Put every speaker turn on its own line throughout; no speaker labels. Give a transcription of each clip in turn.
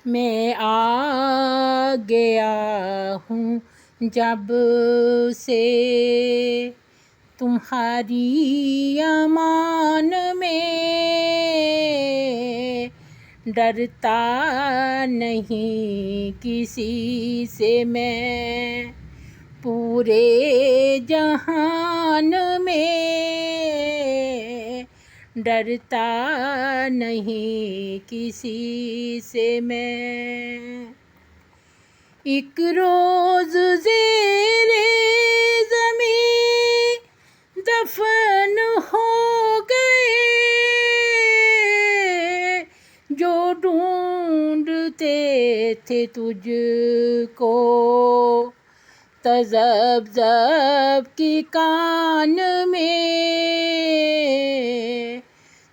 میں آ گیا ہوں جب سے تمہاری امان میں، ڈرتا نہیں کسی سے میں پورے جہان میں، ڈرتا نہیں کسی سے میں۔ ایک روز زیر زمین دفن ہو گئے جو ڈھونڈتے تھے تجھ کو، تذبذب کی کان میں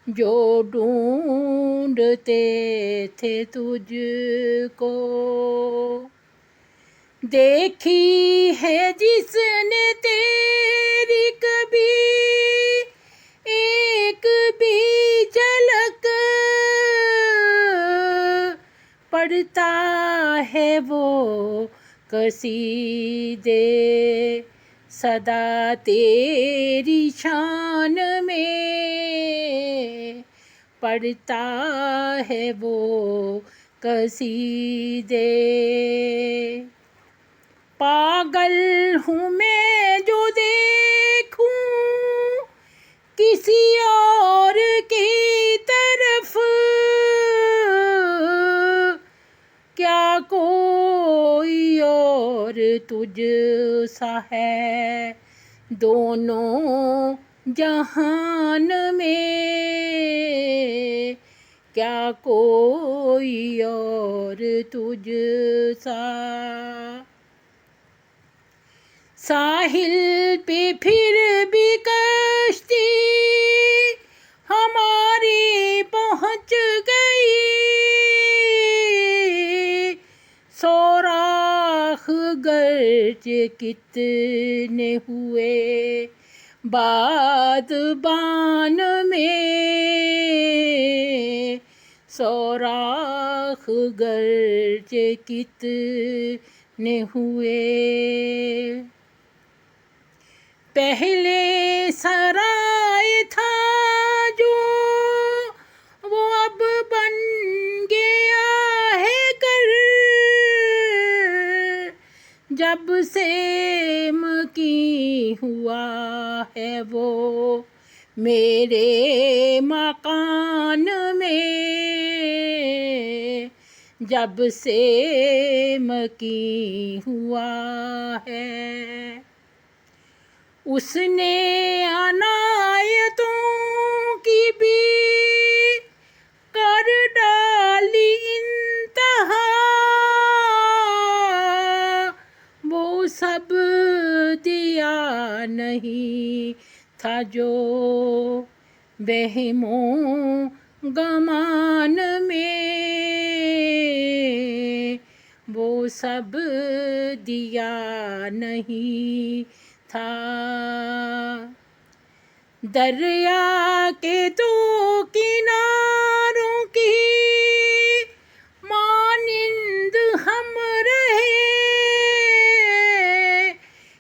جو ڈھونڈتے تھے تجھ کو۔ دیکھی ہے جس نے تیری کبھی ایک بھی جھلک، پڑھتا ہے وہ قصیدے صدا تیری شان میں، پڑھتا ہے وہ قصیدے۔ پاگل ہوں میں جو دیکھوں کسی اور کی طرف، کیا کوئی اور تجھ سا ہے دونوں جہان میں، کیا کوئی اور تجھ سا۔ ساحل پہ پھر بھی کشتی ہماری پہنچ گئی، سوراخ گرچہ کتنے ہوئے بادبان میں، سوراخ گرچہ کتنے ہوئے۔ پہلے سرائے تھا جو وہ اب بن گیا ہے گھر، جب سے مکی ہوا ہے وہ میرے مکان میں، جب سے مکی ہوا ہے۔ اس نے عنایتوں کی بھی کر ڈالی انتہا، وہ سب دیا نہیں تھا جو وہم و گمان میں، وہ سب دیا نہیں تھا۔ دریا کے دو کناروں کی مانند ہم رہے،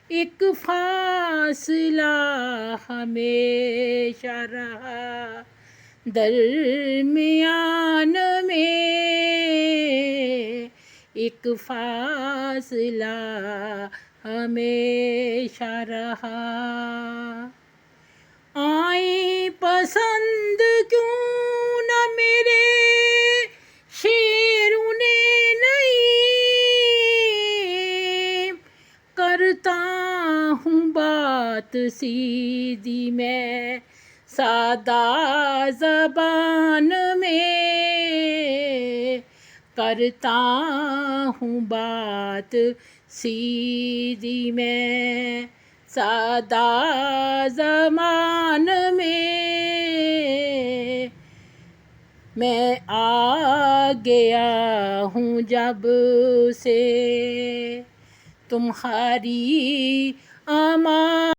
ایک فاصلہ ہمیشہ رہا درمیان میں، ایک فاصلہ ہمیشہ رہا۔ آئیں پسند کیوں نہ میرے شیروں نے نہیں، کرتا ہوں بات سیدھی میں سادہ زبان میں، کرتا ہوں بات سیدھی میں سادہ زبان میں۔ میں آ گیا ہوں جب سے تمہاری امان